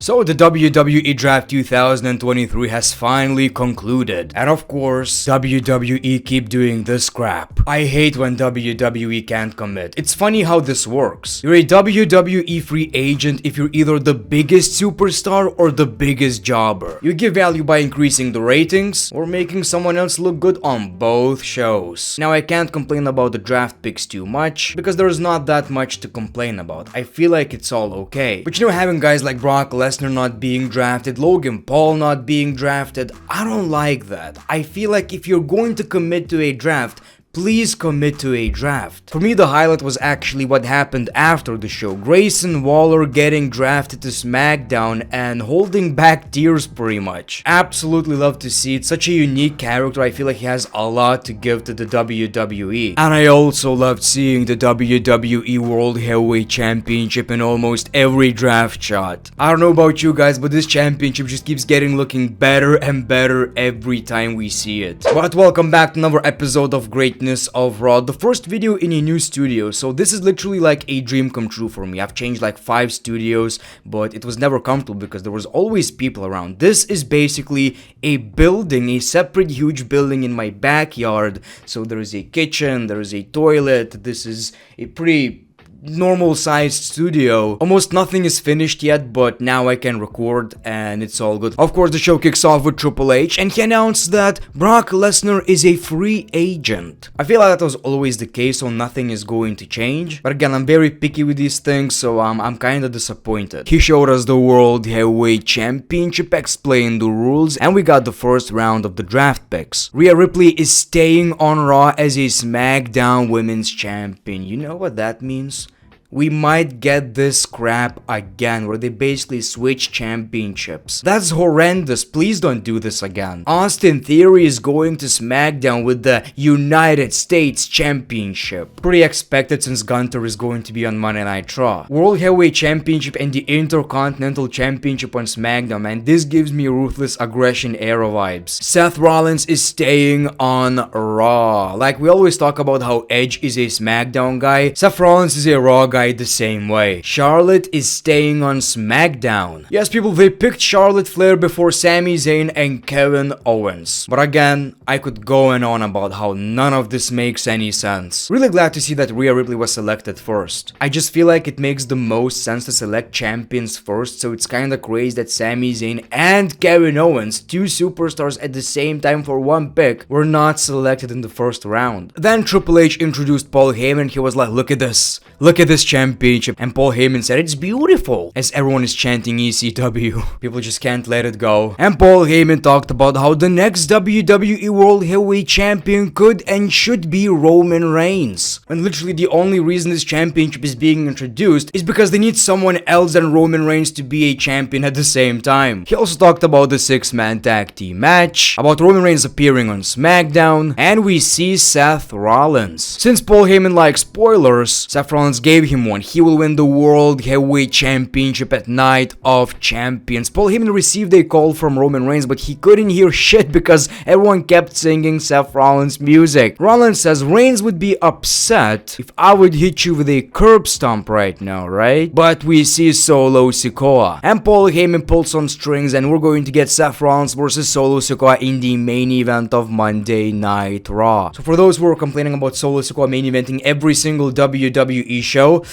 So the WWE Draft 2023 has finally concluded. And of course, WWE keep doing this crap. I hate when WWE can't commit. It's funny how this works. You're a WWE free agent if you're either the biggest superstar or the biggest jobber. You give value by increasing the ratings or making someone else look good on both shows. Now I can't complain about the draft picks too much because there's not that much to complain about. I feel like it's all okay. But you know, having guys like Brock Lesnar not being drafted, Logan Paul not being drafted, I don't like that. I feel like if you're going to commit to a draft, please commit to a draft. For me, the highlight was actually what happened after the show. Grayson Waller getting drafted to SmackDown and holding back tears pretty much. Absolutely love to see it. Such a unique character. I feel like he has a lot to give to the WWE. And I also loved seeing the WWE World Heavyweight Championship in almost every draft shot. I don't know about you guys, but this championship just keeps looking better and better every time we see it. But welcome back to another episode of Greatness of Raw, the first video in a new studio. So this is literally like a dream come true for me. I've changed like 5 studios, but it was never comfortable because there was always people around. This is basically a building, a separate huge building in my backyard. So there is a kitchen, there is a toilet. This is a pretty normal sized studio. Almost nothing is finished yet, but now I can record and it's all good. Of course, the show kicks off with Triple H and he announced that Brock Lesnar is a free agent. I feel like that was always the case, so nothing is going to change. But again, I'm very picky with these things, so I'm kinda disappointed. He showed us the World Heavyweight Championship, explained the rules, and we got the first round of the draft picks. Rhea Ripley is staying on Raw as a SmackDown Women's Champion. You know what that means? We might get this crap again where they basically switch championships. That's horrendous. Please don't do this again. Austin Theory is going to SmackDown with the United States Championship. Pretty expected since Gunther is going to be on Monday Night Raw. World Heavyweight Championship and the Intercontinental Championship on SmackDown, man. This gives me Ruthless Aggression era vibes. Seth Rollins is staying on Raw. Like we always talk about how Edge is a SmackDown guy, Seth Rollins is a Raw guy the same way. Charlotte is staying on SmackDown. Yes, people, they picked Charlotte Flair before Sami Zayn and Kevin Owens. But again, I could go on about how none of this makes any sense. Really glad to see that Rhea Ripley was selected first. I just feel like it makes the most sense to select champions first, so it's kinda crazy that Sami Zayn and Kevin Owens, 2 superstars at the same time for 1 pick, were not selected in the first round. Then Triple H introduced Paul Heyman. He was like, look at this championship, and Paul Heyman said it's beautiful as everyone is chanting ECW. People just can't let it go. And Paul Heyman talked about how the next WWE World Heavyweight Champion could and should be Roman Reigns. And literally the only reason this championship is being introduced is because they need someone else than Roman Reigns to be a champion at the same time. He also talked about the 6-man tag team match, about Roman Reigns appearing on SmackDown, and we see Seth Rollins. Since Paul Heyman likes spoilers, Seth Rollins gave him one. He will win the World Heavyweight Championship at Night of Champions. Paul Heyman received a call from Roman Reigns, but he couldn't hear shit because everyone kept singing Seth Rollins music. Rollins says Reigns would be upset if I would hit you with a curb stomp right now, right? But we see Solo Sikoa. And Paul Heyman pulled some strings and we're going to get Seth Rollins versus Solo Sikoa in the main event of Monday Night Raw. So for those who are complaining about Solo Sikoa main eventing every single WWE show,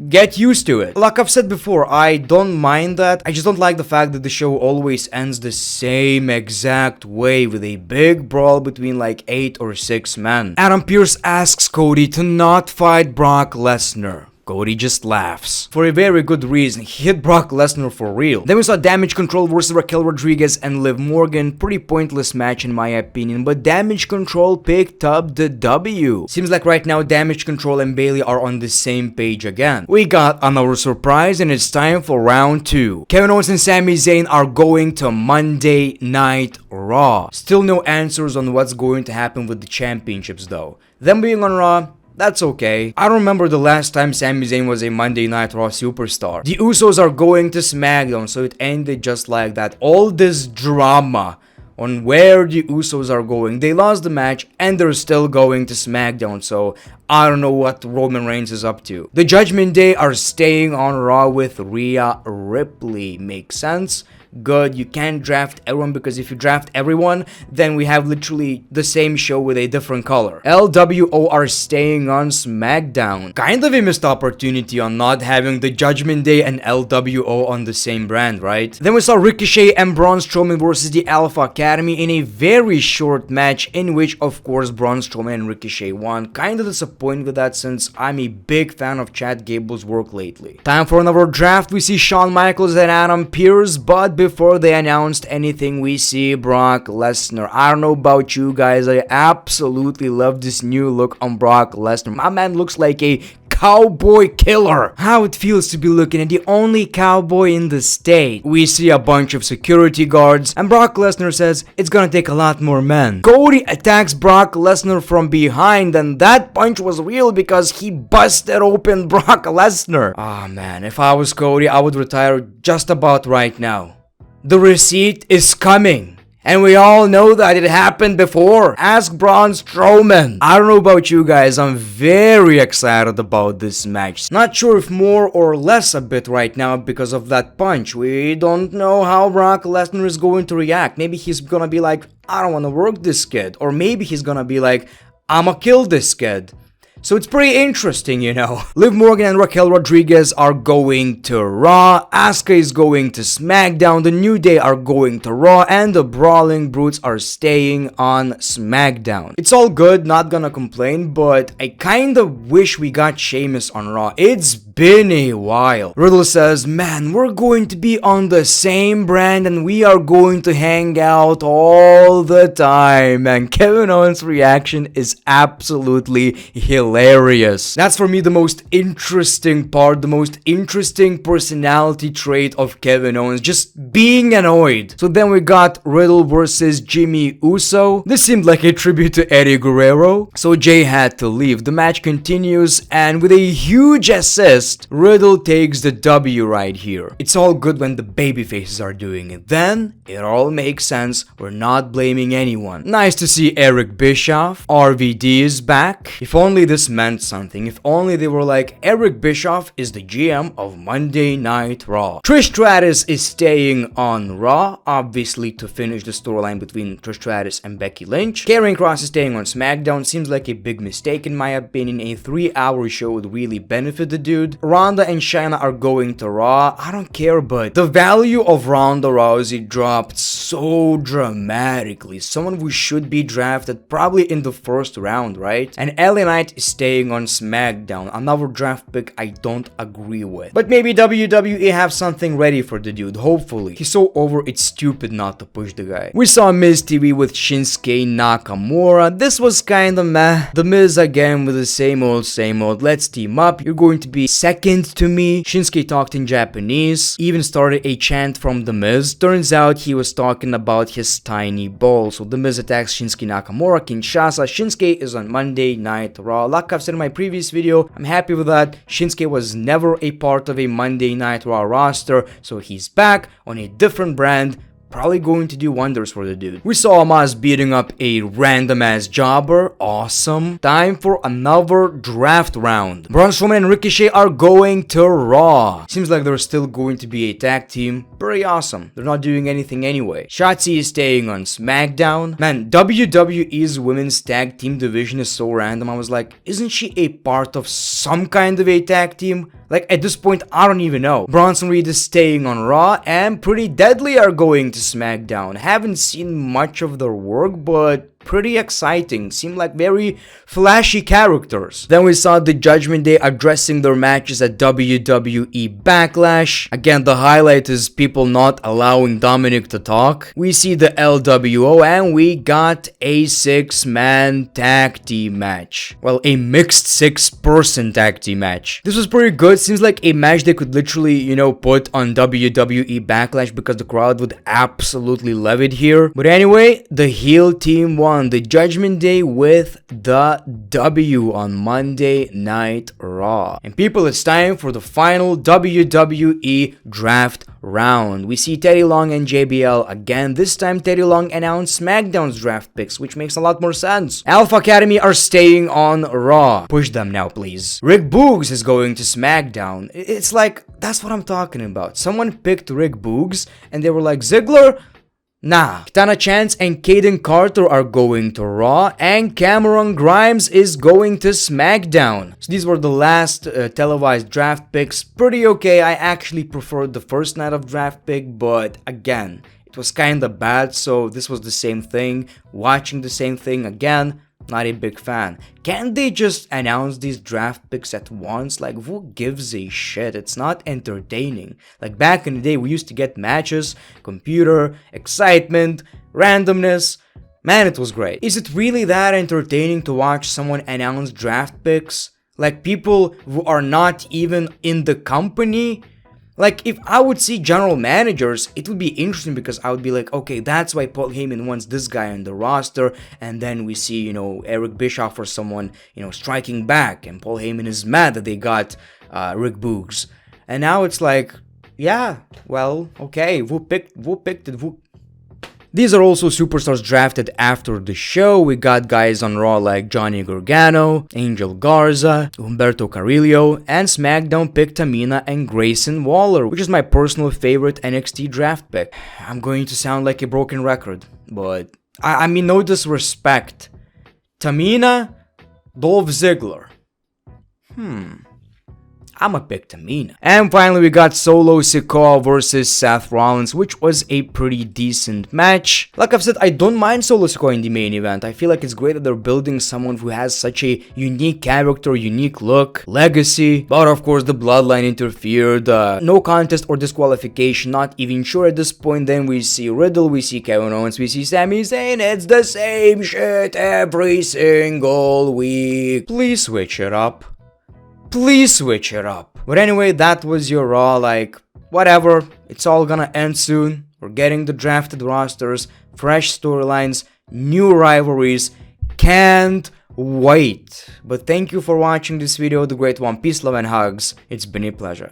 get used to it. Like I've said before, I don't mind that. I just don't like the fact that the show always ends the same exact way with a big brawl between like 8 or 6 men. Adam Pearce asks Cody to not fight Brock Lesnar. Cody just laughs. For a very good reason. He hit Brock Lesnar for real. Then we saw Damage Control versus Raquel Rodriguez and Liv Morgan. Pretty pointless match in my opinion, but Damage Control picked up the W. Seems like right now Damage Control and Bayley are on the same page again. We got another surprise and it's time for round 2. Kevin Owens and Sami Zayn are going to Monday Night Raw. Still no answers on what's going to happen with the championships though. Them being on Raw, that's okay. I don't remember the last time Sami Zayn was a Monday Night Raw superstar. The Usos are going to SmackDown, so it ended just like that. All this drama on where the Usos are going. They lost the match and they're still going to SmackDown, so I don't know what Roman Reigns is up to. The Judgment Day are staying on Raw with Rhea Ripley. Makes sense. Good, you can't draft everyone, because if you draft everyone, then we have literally the same show with a different color. LWO are staying on SmackDown. Kind of a missed opportunity on not having the Judgment Day and LWO on the same brand, right? Then we saw Ricochet and Braun Strowman versus the Alpha Academy in a very short match, in which of course Braun Strowman and Ricochet won. Kind of disappointed with that, since I'm a big fan of Chad Gable's work lately. Time for another draft. We see Shawn Michaels and Adam Pearce, but before they announced anything, we see Brock Lesnar. I don't know about you guys, I absolutely love this new look on Brock Lesnar. My man looks like a cowboy killer. How it feels to be looking at the only cowboy in the state. We see a bunch of security guards, and Brock Lesnar says it's gonna take a lot more men. Cody attacks Brock Lesnar from behind, and that punch was real because he busted open Brock Lesnar. Ah man, if I was Cody, I would retire just about right now. The receipt is coming. And we all know that it happened before. Ask Braun Strowman. I don't know about you guys, I'm very excited about this match. Not sure if more or less a bit right now because of that punch. We don't know how Brock Lesnar is going to react. Maybe he's gonna be like, I don't wanna work this kid. Or maybe he's gonna be like, I'ma kill this kid. So it's pretty interesting, you know. Liv Morgan and Raquel Rodriguez are going to Raw, Asuka is going to SmackDown, the New Day are going to Raw, and the Brawling Brutes are staying on SmackDown. It's all good, not gonna complain, but I kinda wish we got Sheamus on Raw. It's been a while. Riddle says, man, we're going to be on the same brand and we are going to hang out all the time. And Kevin Owens' reaction is absolutely hilarious. That's for me the most interesting part, the most interesting personality trait of Kevin Owens, just being annoyed. So then we got Riddle versus Jimmy Uso. This seemed like a tribute to Eddie Guerrero, so Jay had to leave. The match continues, and with a huge assist, Riddle takes the W right here. It's all good when the babyfaces are doing it. Then it all makes sense. We're not blaming anyone. Nice to see Eric Bischoff. RVD is back. If only this meant something. If only they were like, Eric Bischoff is the GM of Monday Night Raw. Trish Stratus is staying on Raw, obviously to finish the storyline between Trish Stratus and Becky Lynch. Karrion Kross is staying on SmackDown. Seems like a big mistake in my opinion. A 3-hour show would really benefit the dude. Ronda and Shayna are going to Raw. I don't care, but the value of Ronda Rousey dropped so dramatically. Someone who should be drafted probably in the first round, right? And LA Knight is staying on SmackDown. Another draft pick I don't agree with. But maybe WWE have something ready for the dude, hopefully. He's so over, it's stupid not to push the guy. We saw Miz TV with Shinsuke Nakamura. This was kinda meh. The Miz again with the same old, let's team up. You're going to be second to me. Shinsuke talked in Japanese, even started a chant from The Miz. Turns out he was talking about his tiny ball. So The Miz attacks Shinsuke Nakamura, Kinshasa. Shinsuke is on Monday Night Raw. Like I've said in my previous video, I'm happy with that. Shinsuke was never a part of a Monday Night Raw roster, so he's back on a different brand. Probably going to do wonders for the dude. We saw Omos beating up a random ass jobber. Awesome. Time for another draft round. Braun Strowman and Ricochet are going to Raw. Seems like they're still going to be a tag team. Pretty awesome. They're not doing anything anyway. Shotzi is staying on SmackDown. Man, WWE's women's tag team division is so random. I was like, isn't she a part of some kind of a tag team? Like, at this point, I don't even know. Bronson Reed is staying on Raw, and Pretty Deadly are going to SmackDown. Haven't seen much of their work, but pretty exciting. Seem like very flashy characters. Then we saw the Judgment Day addressing their matches at WWE Backlash. Again, the highlight is people not allowing Dominic to talk. We see the LWO, and we got a 6-man tag team match. Well, a mixed 6-person tag team match. This was pretty good. Seems like a match they could literally, you know, put on WWE Backlash because the crowd would absolutely love it here. But anyway, the heel team won won the Judgment Day with the W on Monday Night Raw. And people, it's time for the final WWE draft round. We see Teddy Long and JBL again. This time Teddy Long announced SmackDown's draft picks, which makes a lot more sense. Alpha Academy are staying on Raw. Push them now, please. Rick Boogs is going to SmackDown. It's like, that's what I'm talking about. Someone picked Rick Boogs and they were like, Ziggler? Nah. Kitana Chance and Kaden Carter are going to Raw, and Cameron Grimes is going to SmackDown. So these were the last televised draft picks. Pretty okay. I actually preferred the first night of draft pick, but again, it was kinda bad, so this was the same thing. Watching the same thing again, not a big fan. Can't they just announce these draft picks at once? Like, who gives a shit? It's not entertaining. Like, back in the day, we used to get matches, computer, excitement, randomness. Man, it was great. Is it really that entertaining to watch someone announce draft picks? Like, people who are not even in the company? Like, if I would see general managers, it would be interesting because I would be like, okay, that's why Paul Heyman wants this guy on the roster. And then we see, Eric Bischoff or someone, striking back. And Paul Heyman is mad that they got Rick Boogs. And now it's like, yeah, well, okay, who picked it? These are also superstars drafted after the show. We got guys on Raw like Johnny Gargano, Angel Garza, Humberto Carrillo, and SmackDown picked Tamina and Grayson Waller, which is my personal favorite NXT draft pick. I'm going to sound like a broken record, but I mean, no disrespect. Tamina, Dolph Ziggler. I'ma pick Tamina. And finally, we got Solo Sikoa versus Seth Rollins, which was a pretty decent match. Like I've said, I don't mind Solo Sikoa in the main event. I feel like it's great that they're building someone who has such a unique character, unique look, legacy. But of course, the bloodline interfered. No contest or disqualification, not even sure at this point. Then we see Riddle, we see Kevin Owens, we see Sami Zayn. It's the same shit every single week. Please switch it up. Please switch it up. But anyway, that was your Raw. Like, whatever. It's all gonna end soon. We're getting the drafted rosters, fresh storylines, new rivalries. Can't wait. But thank you for watching this video, The Great One. Peace, love, and hugs. It's been a pleasure.